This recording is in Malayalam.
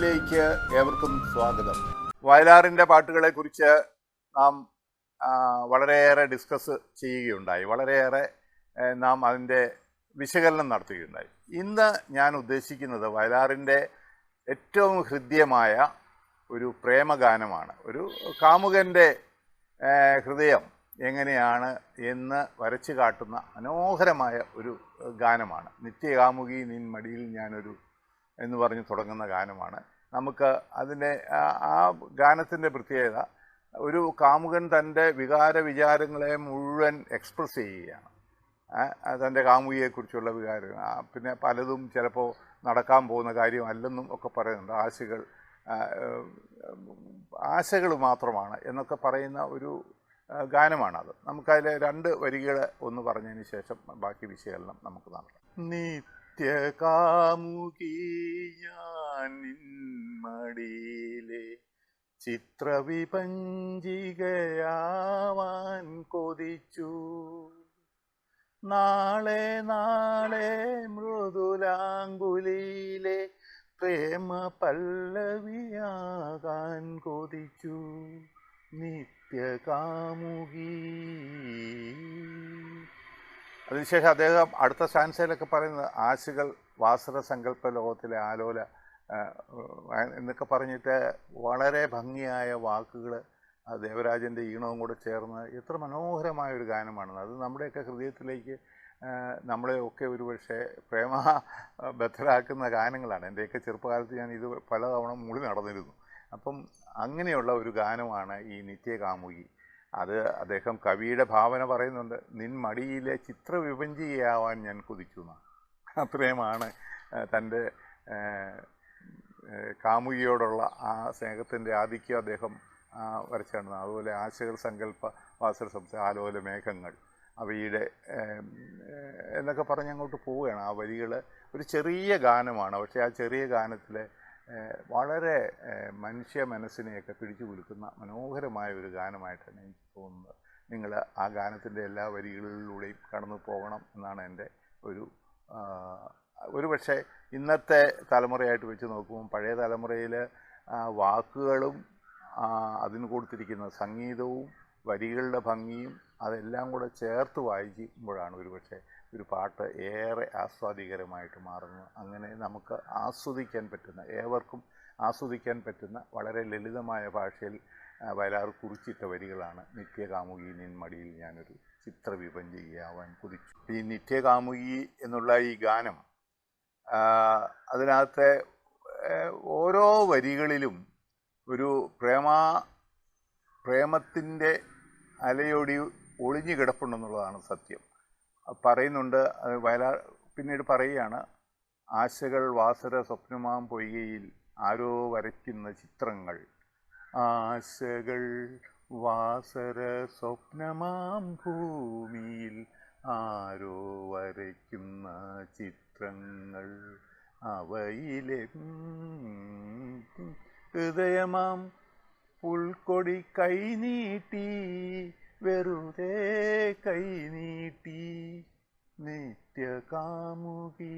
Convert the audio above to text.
ക്വിസിലേക്ക് ഏവർക്കും സ്വാഗതം. വയലാറിൻ്റെ പാട്ടുകളെക്കുറിച്ച് നാം വളരെയേറെ ഡിസ്കസ് ചെയ്യുകയുണ്ടായി, വളരെയേറെ നാം അതിൻ്റെ വിശകലനം നടത്തുകയുണ്ടായി. ഇന്ന് ഞാൻ ഉദ്ദേശിക്കുന്നത് വയലാറിൻ്റെ ഏറ്റവും ഹൃദ്യമായ ഒരു പ്രേമഗാനമാണ്. ഒരു കാമുകൻ്റെ ഹൃദയം എങ്ങനെയാണ് എന്ന് വരച്ചു കാട്ടുന്ന മനോഹരമായ ഒരു ഗാനമാണ്. നിത്യകാമുകി നിൻ മടിയിൽ ഞാനൊരു എന്ന് പറഞ്ഞ് തുടങ്ങുന്ന ഗാനമാണ്. നമുക്ക് അതിൻ്റെ ആ ഗാനത്തിൻ്റെ പ്രത്യേകത, ഒരു കാമുകൻ തൻ്റെ വികാര വിചാരങ്ങളെ മുഴുവൻ എക്സ്പ്രസ് ചെയ്യുകയാണ്. തൻ്റെ കാമുകിയെക്കുറിച്ചുള്ള വികാരം, പിന്നെ പലതും ചിലപ്പോൾ നടക്കാൻ പോകുന്ന കാര്യമല്ലെന്നും ഒക്കെ പറയുന്നുണ്ട്. ആശകൾ മാത്രമാണ് എന്നൊക്കെ പറയുന്ന ഒരു ഗാനമാണത്. നമുക്കതിലെ 2 വരികൾ ഒന്ന് പറഞ്ഞതിന് ശേഷം ബാക്കി വിശകലനം നമുക്ക് നടത്താം. നിത്യകാമുകി ഞാൻ മടിയിലെ ചിത്രവിപഞ്ചികയാവാൻ കൊതിച്ചു, നാളെ നാളെ മൃദുലാങ്കുലിയിലെ പ്രേമ പല്ലവിയാകാൻ കൊതിച്ചു, നിത്യകാമുകി. അതിനുശേഷം അദ്ദേഹം അടുത്ത സ്റ്റാൻസയിലൊക്കെ പറയുന്നത് ആശകൾ വാസന സങ്കല്പ ലോകത്തിലെ ആലോല എന്നൊക്കെ പറഞ്ഞിട്ട് വളരെ ഭംഗിയായ വാക്കുകൾ ദേവരാജൻ്റെ ഈണവും കൂടെ ചേർന്ന് എത്ര മനോഹരമായൊരു ഗാനമാണെന്ന്. അത് നമ്മുടെയൊക്കെ ഹൃദയത്തിലേക്ക് നമ്മളെയൊക്കെ ഒരുപക്ഷെ പ്രേമബദ്ധരാക്കുന്ന ഗാനങ്ങളാണ്. എൻ്റെയൊക്കെ ചെറുപ്പകാലത്ത് ഞാൻ ഇത് പലതവണ മൂളി നടന്നിരുന്നു. അപ്പം അങ്ങനെയുള്ള ഒരു ഗാനമാണ് ഈ നിത്യകാമുകി. അത് അദ്ദേഹം കവിയുടെ ഭാവന പറയുന്നുണ്ട്. നിൻ മടിയിലെ ചിത്രവിഭഞ്ചികയാവാൻ ഞാൻ കൊതിച്ചു എന്നാണ്. അത്രയുമാണ് തൻ്റെ കാമുകിയോടുള്ള ആ സ്നേഹത്തിൻ്റെ ആധിക്യം അദ്ദേഹം വരച്ചാണ്. അതുപോലെ ആശകൾ സങ്കല്പ വാസന ആലോല മേഘങ്ങൾ അവയുടെ എന്നൊക്കെ പറഞ്ഞ് അങ്ങോട്ട് പോവുകയാണ്. ആ വരികൾ ഒരു ചെറിയ ഗാനമാണ്, പക്ഷേ ആ ചെറിയ ഗാനത്തിലെ വളരെ മനുഷ്യ മനസ്സിനെയൊക്കെ പിടിച്ചു കുലുക്കുന്ന മനോഹരമായ ഒരു ഗാനമായിട്ടാണ് എനിക്ക് തോന്നുന്നത്. നിങ്ങൾ ആ ഗാനത്തിൻ്റെ എല്ലാ വരികളിലൂടെയും കടന്നു പോകണം എന്നാണ് എൻ്റെ ഒരു പക്ഷേ ഇന്നത്തെ തലമുറയായിട്ട് വെച്ച് നോക്കുമ്പോൾ പഴയ തലമുറയിൽ വാക്കുകളും അതിന് കൊടുത്തിരിക്കുന്ന സംഗീതവും വരികളുടെ ഭംഗിയും അതെല്ലാം കൂടെ ചേർത്ത് വായിക്കുമ്പോഴാണ് ഒരുപക്ഷെ ഒരു പാട്ട് ഏറെ ആസ്വാദികരമായിട്ട് മാറുന്നത്. അങ്ങനെ നമുക്ക് ആസ്വദിക്കാൻ പറ്റുന്ന, ഏവർക്കും ആസ്വദിക്കാൻ പറ്റുന്ന വളരെ ലളിതമായ ഭാഷയിൽ വയലാർ കുറിച്ചിട്ട വരികളാണ് നിത്യകാമുകി നിൻ മടിയിൽ ഞാനൊരു ചിത്രവിഭഞ്ചികയാവാൻ കൊതിച്ചു. ഈ നിത്യകാമുകി എന്നുള്ള ഈ ഗാനം, അതിനകത്തെ ഓരോ വരികളിലും ഒരു പ്രേമത്തിൻ്റെ അലയൊടി ഒളിഞ്ഞു കിടപ്പുണ്ടെന്നുള്ളതാണ് സത്യം. പറയുന്നുണ്ട് വയലാർ. പിന്നീട് പറയുകയാണ്, ആശകൾ വാസര സ്വപ്നമാം പൊയ്കയിൽ ആരോ വരയ്ക്കുന്ന ചിത്രങ്ങൾ, ആശകൾ വാസര സ്വപ്നമാം ഭൂമിയിൽ ആരോ വരയ്ക്കുന്ന ചിത്രങ്ങൾ, അവയിലെ ഹൃദയമാം പുൽക്കൊടി കൈനീട്ടി വെറുതെ കൈനീട്ടി നിത്യകാമുകി.